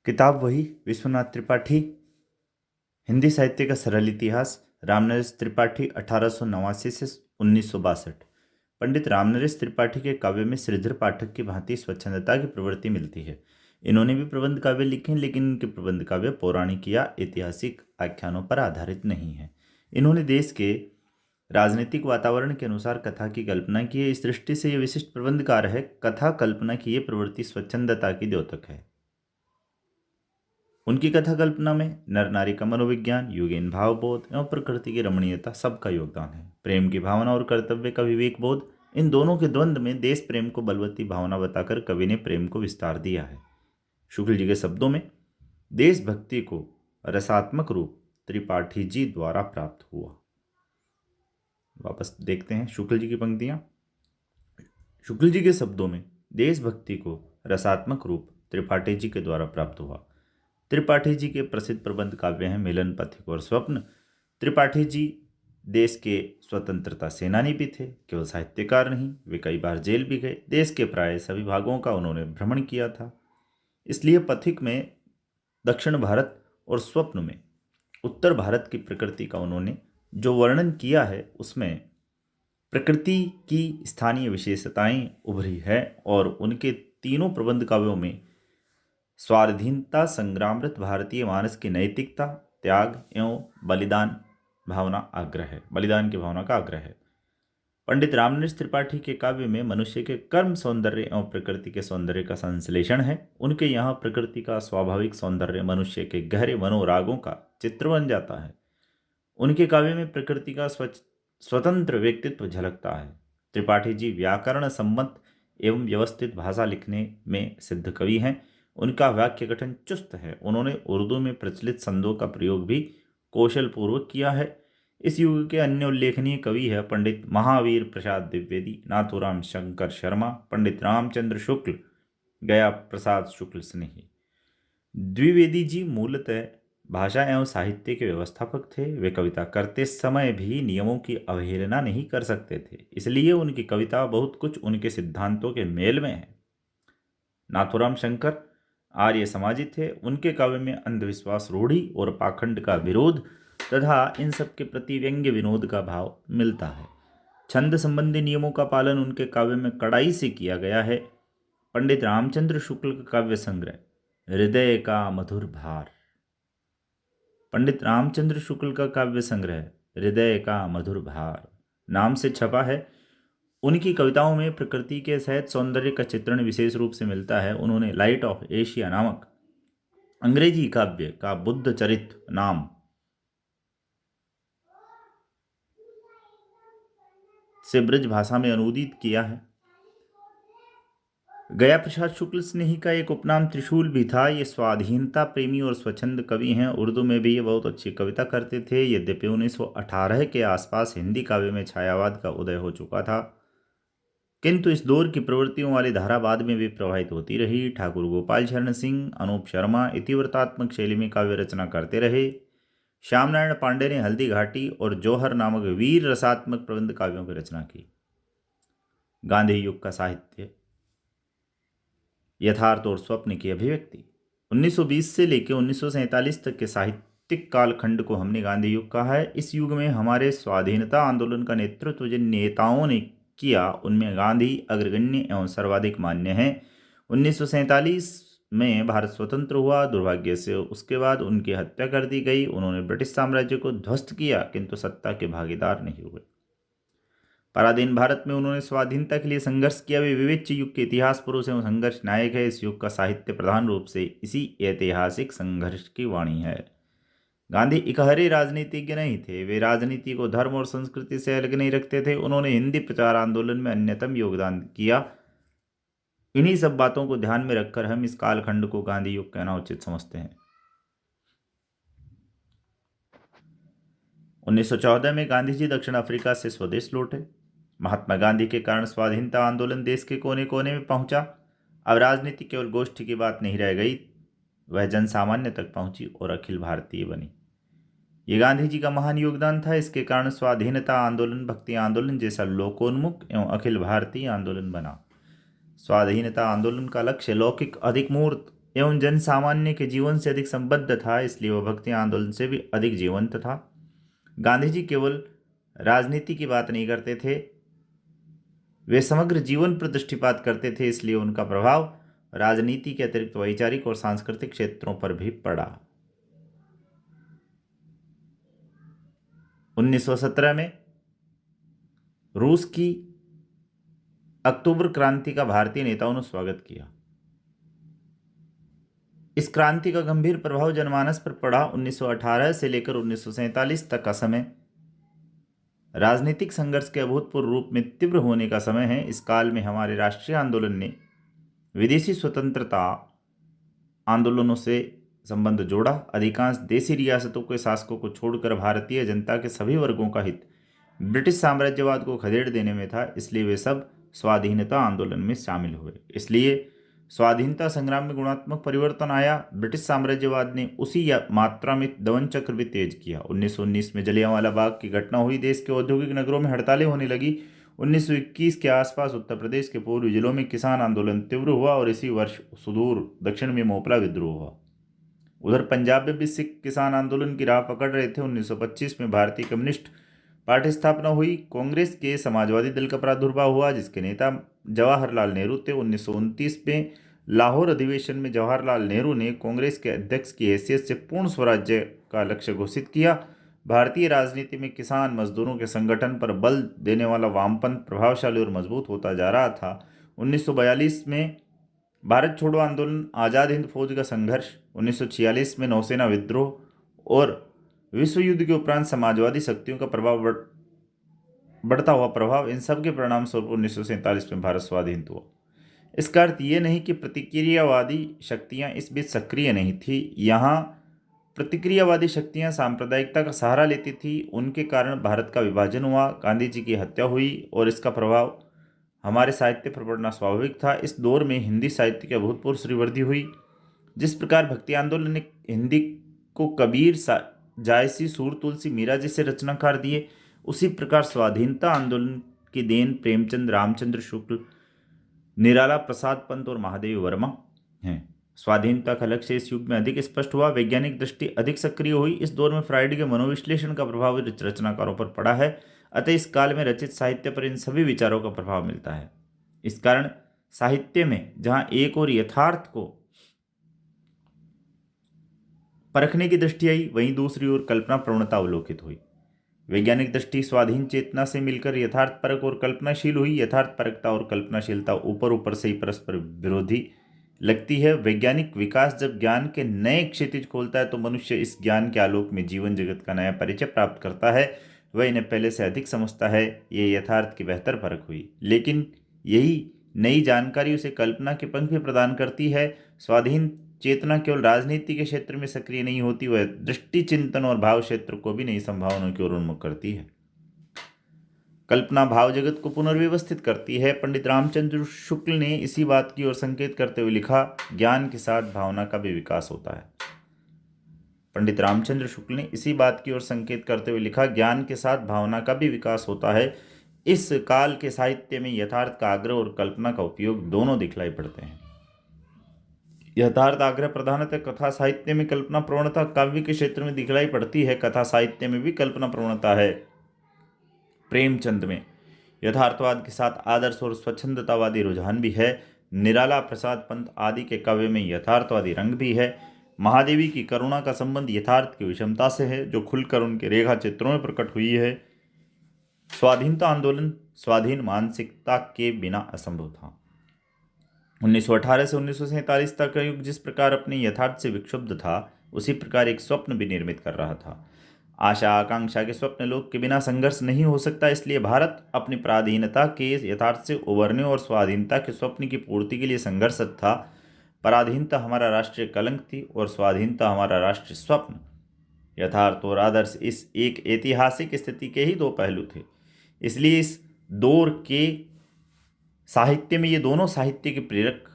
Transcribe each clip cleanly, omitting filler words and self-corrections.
किताब वही विश्वनाथ त्रिपाठी, हिंदी साहित्य का सरल इतिहास, रामनरेश त्रिपाठी 1889 से 1962। पंडित रामनरेश त्रिपाठी के काव्य में श्रीधर पाठक की भांति स्वच्छंदता की प्रवृत्ति मिलती है। इन्होंने भी प्रबंध काव्य लिखे हैं, लेकिन इनके प्रबंध काव्य पौराणिक या ऐतिहासिक आख्यानों पर आधारित नहीं है। इन्होंने देश के राजनीतिक वातावरण के अनुसार कथा की कल्पना की है। इस दृष्टि से ये विशिष्ट प्रबंधकार है। कथा कल्पना की ये प्रवृत्ति स्वच्छंदता की द्योतक है। उनकी कथा कल्पना में नर नारी का मनोविज्ञान, युगीन भावबोध एवं प्रकृति की रमणीयता सबका योगदान है। प्रेम की भावना और कर्तव्य का विवेक बोध, इन दोनों के द्वंद्व में देश प्रेम को बलवती भावना बताकर कवि ने प्रेम को विस्तार दिया है। शुक्ल जी के शब्दों में, देशभक्ति को रसात्मक रूप त्रिपाठी जी द्वारा प्राप्त हुआ। वापस देखते हैं शुक्ल जी की पंक्तियां। शुक्ल जी के शब्दों में, देशभक्ति को रसात्मक रूप त्रिपाठी जी के द्वारा प्राप्त हुआ। त्रिपाठी जी के प्रसिद्ध प्रबंध काव्य हैं मिलन, पथिक और स्वप्न। त्रिपाठी जी देश के स्वतंत्रता सेनानी भी थे। केवल साहित्यकार नहीं, वे कई बार जेल भी गए। देश के प्राय सभी भागों का उन्होंने भ्रमण किया था। इसलिए पथिक में दक्षिण भारत और स्वप्न में उत्तर भारत की प्रकृति का उन्होंने जो वर्णन किया है, उसमें प्रकृति की स्थानीय विशेषताएं उभरी है और उनके तीनों प्रबंध काव्यों में स्वाधीनता संग्रामरत भारतीय मानस की नैतिकता, त्याग एवं बलिदान की भावना का आग्रह है। पंडित रामनरेश त्रिपाठी के काव्य में मनुष्य के कर्म सौंदर्य एवं प्रकृति के सौंदर्य का संश्लेषण है। उनके यहाँ प्रकृति का स्वाभाविक सौंदर्य मनुष्य के गहरे मनोरागों का चित्र बन जाता है। उनके काव्य में प्रकृति का स्वतंत्र व्यक्तित्व झलकता है। त्रिपाठी जी व्याकरण सम्मत एवं व्यवस्थित भाषा लिखने में सिद्ध कवि हैं। उनका वाक्य गठन चुस्त है। उन्होंने उर्दू में प्रचलित छंदों का प्रयोग भी कौशल पूर्वक किया है। इस युग के अन्य उल्लेखनीय कवि है पंडित महावीर प्रसाद द्विवेदी, नाथूराम शंकर शर्मा, पंडित रामचंद्र शुक्ल, गया प्रसाद शुक्ल स्नेही। द्विवेदी जी मूलतः भाषा एवं साहित्य के व्यवस्थापक थे। वे कविता करते समय भी नियमों की अवहेलना नहीं कर सकते थे, इसलिए उनकी कविता बहुत कुछ उनके सिद्धांतों के मेल में है। नाथूराम शंकर आर्य समाजी थे। उनके काव्य में अंधविश्वास, रूढ़ि और पाखंड का विरोध तथा इन सब के प्रति व्यंग्य विनोद का भाव मिलता है। छंद संबंधी नियमों का पालन उनके काव्य में कड़ाई से किया गया है। पंडित रामचंद्र शुक्ल का काव्य संग्रह हृदय का मधुर भार, पंडित रामचंद्र शुक्ल का काव्य संग्रह हृदय का मधुर भार नाम से छपा है। उनकी कविताओं में प्रकृति के सहज सौंदर्य का चित्रण विशेष रूप से मिलता है। उन्होंने लाइट ऑफ एशिया नामक अंग्रेजी काव्य का बुद्ध चरित्र नाम से ब्रज भाषा में अनुदित किया है। गया प्रसाद शुक्ल स्नेही का एक उपनाम त्रिशूल भी था। ये स्वाधीनता प्रेमी और स्वच्छंद कवि हैं। उर्दू में भी ये बहुत अच्छी कविता करते थे। यद्यपि 1918 के आसपास हिंदी काव्य में छायावाद का उदय हो चुका था, किंतु इस दौर की प्रवृत्तियों वाली धारा बाद में भी प्रवाहित होती रही। ठाकुर गोपाल शरण सिंह, अनूप शर्मा इतिवृत्तात्मक शैली में काव्य रचना करते रहे। श्याम नारायण पांडे ने हल्दी घाटी और जौहर नामक वीर रसात्मक प्रबंध काव्यों की रचना की। गांधी युग का साहित्य, यथार्थ और स्वप्न की अभिव्यक्ति। 1920 से लेकर 1947 तक के साहित्यिक कालखंड को हमने गांधी युग कहा है। इस युग में हमारे स्वाधीनता आंदोलन का नेतृत्व जिन नेताओं ने किया, उनमें गांधी अग्रगण्य एवं सर्वाधिक मान्य है। 1947 में भारत स्वतंत्र हुआ। दुर्भाग्य से उसके बाद उनकी हत्या कर दी गई। उन्होंने ब्रिटिश साम्राज्य को ध्वस्त किया, किंतु सत्ता के भागीदार नहीं हुए। पराधीन भारत में उन्होंने स्वाधीनता के लिए संघर्ष किया। वे विवेच्य युग के इतिहास पुरुष एवं संघर्ष नायक है। इस युग का साहित्य प्रधान रूप से इसी ऐतिहासिक संघर्ष की वाणी है। गांधी इकहरे राजनीतिज्ञ नहीं थे। वे राजनीति को धर्म और संस्कृति से अलग नहीं रखते थे। उन्होंने हिंदी प्रचार आंदोलन में अन्यतम योगदान किया। इन्हीं सब बातों को ध्यान में रखकर हम इस कालखंड को गांधी युग कहना उचित समझते हैं। 1914 में गांधी जी दक्षिण अफ्रीका से स्वदेश लौटे। महात्मा गांधी के कारण स्वाधीनता आंदोलन देश के कोने कोने में पहुंचा। अब राजनीति केवल गोष्ठी की बात नहीं रह गई, वह जन सामान्य तक पहुंची और अखिल भारतीय बनी। ये गांधी जी का महान योगदान था। इसके कारण स्वाधीनता आंदोलन भक्ति आंदोलन जैसा लोकोन्मुख एवं अखिल भारतीय आंदोलन बना। स्वाधीनता आंदोलन का लक्ष्य लौकिक अधिक मूर्त एवं जन सामान्य के जीवन से अधिक संबद्ध था, इसलिए वह भक्ति आंदोलन से भी अधिक जीवंत था। गांधी जी केवल राजनीति की बात नहीं करते थे, वे समग्र जीवन पर दृष्टिपात करते थे, इसलिए उनका प्रभाव राजनीति के अतिरिक्त वैचारिक और सांस्कृतिक क्षेत्रों पर भी पड़ा। 1917 में रूस की अक्टूबर क्रांति का भारतीय नेताओं ने स्वागत किया। इस क्रांति का गंभीर प्रभाव जनमानस पर पड़ा। 1918 से लेकर 1947 तक का समय राजनीतिक संघर्ष के अभूतपूर्व रूप में तीव्र होने का समय है। इस काल में हमारे राष्ट्रीय आंदोलन ने विदेशी स्वतंत्रता आंदोलनों से संबंध जोड़ा। अधिकांश देशी रियासतों के शासकों को छोड़कर भारतीय जनता के सभी वर्गों का हित ब्रिटिश साम्राज्यवाद को खदेड़ देने में था, इसलिए वे सब स्वाधीनता आंदोलन में शामिल हुए। इसलिए स्वाधीनता संग्राम में गुणात्मक परिवर्तन आया। ब्रिटिश साम्राज्यवाद ने उसी मात्रा में दमन चक्र भी तेज किया। 1919 में जलियांवाला बाग की घटना हुई, देश के औद्योगिक नगरों में हड़तालें होने लगी। 1921 के आसपास उत्तर प्रदेश के पूर्वी जिलों में किसान आंदोलन तीव्र हुआ और इसी वर्ष सुदूर दक्षिण में मोपला विद्रोह हुआ। उधर पंजाब में भी सिख किसान आंदोलन की राह पकड़ रहे थे। 1925 में भारतीय कम्युनिस्ट पार्टी स्थापना हुई। कांग्रेस के समाजवादी दल का प्रादुर्भाव हुआ, जिसके नेता जवाहरलाल नेहरू थे। 1929 में लाहौर अधिवेशन में जवाहरलाल नेहरू ने कांग्रेस के अध्यक्ष की हैसियत से पूर्ण स्वराज्य का लक्ष्य घोषित किया। भारतीय राजनीति में किसान मजदूरों के संगठन पर बल देने वाला वामपंथ प्रभावशाली और मजबूत होता जा रहा था। 1942 में भारत छोड़ो आंदोलन, आज़ाद हिंद फौज का संघर्ष, 1946 में नौसेना विद्रोह और विश्व युद्ध के उपरांत समाजवादी शक्तियों का बढ़ता हुआ प्रभाव, इन सब के परिणाम स्वरूप 1947 में भारत स्वाधीन हुआ। इसका अर्थ ये नहीं कि प्रतिक्रियावादी शक्तियां इस बीच सक्रिय नहीं थी। यहाँ प्रतिक्रियावादी शक्तियां सांप्रदायिकता का सहारा लेती थी। उनके कारण भारत का विभाजन हुआ, गांधी जी की हत्या हुई और इसका प्रभाव हमारे साहित्य पर पड़ना स्वाभाविक था। इस दौर में हिंदी साहित्य की अभूतपूर्व श्रीवृद्धि हुई। जिस प्रकार भक्ति आंदोलन ने हिंदी को कबीर, जायसी, सूर तुलसी, मीरा जैसे रचनाकार दिए, उसी प्रकार स्वाधीनता आंदोलन की देन प्रेमचंद, रामचंद्र शुक्ल, निराला प्रसाद पंत और महादेवी वर्मा हैं। स्वाधीनता का लक्ष्य इस युग में अधिक स्पष्ट हुआ, वैज्ञानिक दृष्टि अधिक सक्रिय हुई। इस दौर में फ्राइड के मनोविश्लेषण का प्रभाव रचनाकारों पर पड़ा है, अतः इस काल में रचित साहित्य पर इन सभी विचारों का प्रभाव मिलता है। इस कारण साहित्य में जहां एक और यथार्थ को परखने की दृष्टि आई, वहीं दूसरी ओर कल्पना प्रवणता अवलोकित हुई। वैज्ञानिक दृष्टि स्वाधीन चेतना से मिलकर यथार्थ परक और कल्पनाशील हुई। यथार्थ परकता और कल्पनाशीलता ऊपर ऊपर से ही परस्पर विरोधी लगती है। वैज्ञानिक विकास जब ज्ञान के नए क्षितिज खोलता है तो मनुष्य इस ज्ञान के आलोक में जीवन जगत का नया परिचय प्राप्त करता है, वह इन्हें पहले से अधिक समझता है। ये यथार्थ की बेहतर परख हुई, लेकिन यही नई जानकारी उसे कल्पना के पंख भी प्रदान करती है। स्वाधीन चेतना केवल राजनीति के क्षेत्र में सक्रिय नहीं होती, वह दृष्टि, चिंतन और भाव क्षेत्र को भी नई संभावनाओं की ओर उन्मुख करती है। कल्पना भाव जगत को पुनर्व्यवस्थित करती है। पंडित रामचंद्र शुक्ल ने इसी बात की ओर संकेत करते हुए लिखा, ज्ञान के साथ भावना का भी विकास होता है। पंडित रामचंद्र शुक्ल ने इसी बात की ओर संकेत करते हुए लिखा, ज्ञान के साथ भावना का भी विकास होता है। इस काल के साहित्य में यथार्थ का आग्रह और कल्पना का उपयोग दोनों दिखलाई पड़ते हैं। यथार्थ आग्रह प्रधानतः कथा साहित्य में, कल्पना प्रवणता काव्य के क्षेत्र में दिखलाई पड़ती है। कथा साहित्य में भी कल्पना प्रवणता है। प्रेमचंद में यथार्थवाद के साथ आदर्श और स्वच्छंदतावादी रुझान भी है। निराला प्रसाद पंत आदि के काव्य में यथार्थवादी रंग भी है। महादेवी की करुणा का संबंध यथार्थ की विषमता से है, जो खुलकर उनके रेखा चित्रों में प्रकट हुई है। स्वाधीनता आंदोलन स्वाधीन मानसिकता के बिना असंभव था। 1918 से 1947 तक का युग जिस प्रकार अपने यथार्थ से विक्षुब्ध था, उसी प्रकार एक स्वप्न भी निर्मित कर रहा था। आशा आकांक्षा के स्वप्न लोक के बिना संघर्ष नहीं हो सकता, इसलिए भारत अपनी पराधीनता के यथार्थ से उबरने और स्वाधीनता के स्वप्न की पूर्ति के लिए संघर्षरत था। पराधीनता हमारा राष्ट्रीय कलंक थी और स्वाधीनता हमारा राष्ट्रीय स्वप्न। यथार्थ और आदर्श इस एक ऐतिहासिक स्थिति के ही दो पहलू थे, इसलिए इस दौर के साहित्य में ये दोनों साहित्य के प्रेरक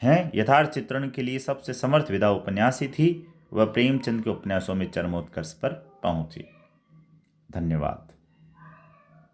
हैं। यथार्थ चित्रण के लिए सबसे समर्थ विधा उपन्यासी थी, वह प्रेमचंद के उपन्यासों में चरमोत्कर्ष पर पहुंची। धन्यवाद।